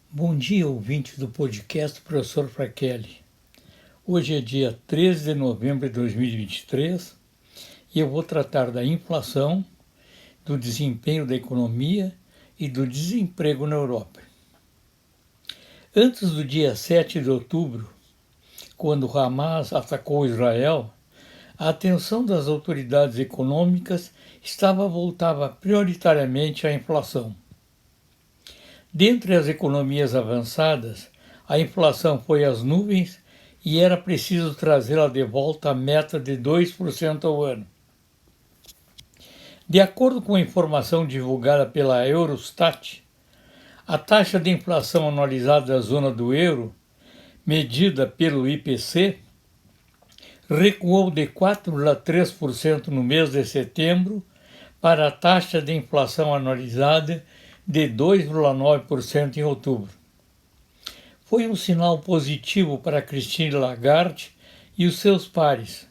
Bom dia, ouvintes do podcast Professor Fraquelli. Hoje é dia 13 de novembro de 2023 e eu vou tratar da inflação, do desempenho da economia e do desemprego na Europa. Antes do dia 7 de outubro, quando Hamas atacou Israel, a atenção das autoridades econômicas estava voltada prioritariamente à inflação. Dentre as economias avançadas, a inflação foi às nuvens e era preciso trazê-la de volta à meta de 2% ao ano. De acordo com a informação divulgada pela Eurostat, a taxa de inflação anualizada da zona do euro, medida pelo IPC, recuou de 4,3% no mês de setembro para a taxa de inflação anualizada de 2,9% em outubro. Foi um sinal positivo para Christine Lagarde e os seus pares,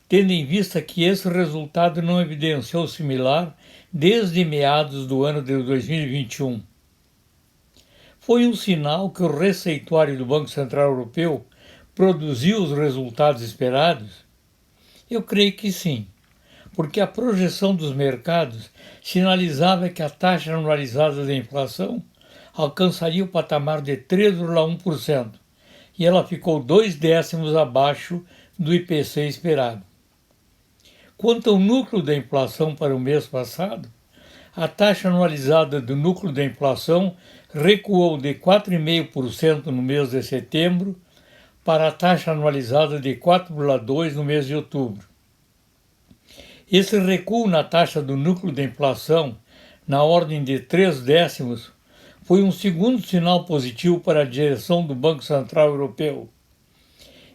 tendo em vista que esse resultado não evidenciou similar desde meados do ano de 2021. Foi um sinal que o receituário do Banco Central Europeu produziu os resultados esperados? Eu creio que sim, porque a projeção dos mercados sinalizava que a taxa anualizada da inflação alcançaria o patamar de 3,1% e ela ficou 0,2 abaixo do IPC esperado. Quanto ao núcleo da inflação para o mês passado, a taxa anualizada do núcleo da inflação recuou de 4,5% no mês de setembro para a taxa anualizada de 4,2% no mês de outubro. Esse recuo na taxa do núcleo da inflação, na ordem de 0,3, foi um segundo sinal positivo para a direção do Banco Central Europeu.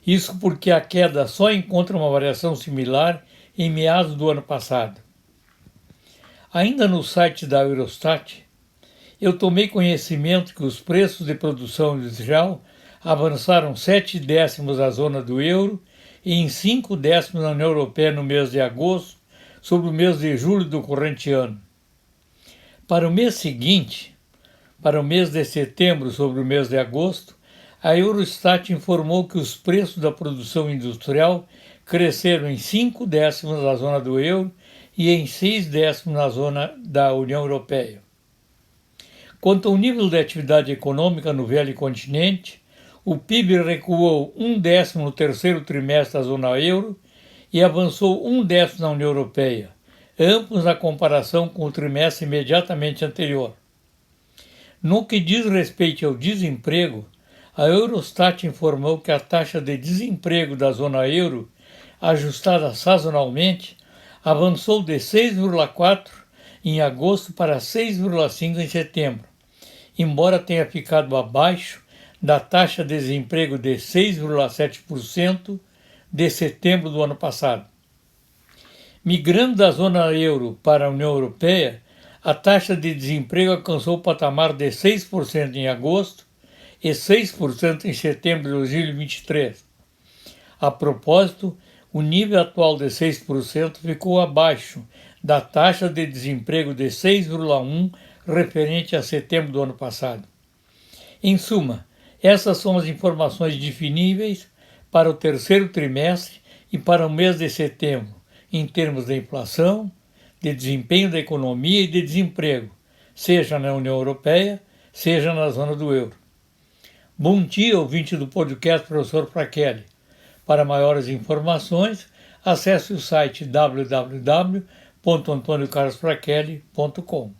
Isso porque a queda só encontra uma variação similar em meados do ano passado. Ainda no site da Eurostat, eu tomei conhecimento que os preços de produção industrial avançaram 0,7 na zona do euro e em 0,5 na União Europeia no mês de agosto, sobre o mês de julho do corrente ano. Para o mês seguinte, para o mês de setembro sobre o mês de agosto, a Eurostat informou que os preços da produção industrial cresceram em 0,5 na zona do euro e em 0,6 na zona da União Europeia. Quanto ao nível de atividade econômica no velho continente, o PIB recuou 0,1 no terceiro trimestre da zona euro e avançou 0,1 na União Europeia, ambos na comparação com o trimestre imediatamente anterior. No que diz respeito ao desemprego, a Eurostat informou que a taxa de desemprego da zona euro, ajustada sazonalmente, avançou de 6,4% em agosto para 6,5% em setembro, embora tenha ficado abaixo da taxa de desemprego de 6,7% de setembro do ano passado. Migrando da zona euro para a União Europeia, a taxa de desemprego alcançou o patamar de 6% em agosto e 6% em setembro de 2023. A propósito, o nível atual de 6% ficou abaixo da taxa de desemprego de 6,1% referente a setembro do ano passado. Em suma, essas são as informações disponíveis para o terceiro trimestre e para o mês de setembro, em termos de inflação, de desempenho da economia e de desemprego, seja na União Europeia, seja na zona do euro. Bom dia, ouvinte do podcast Professor Fraquelli. Para maiores informações, acesse o site www.antoniocarlosfraquelli.com.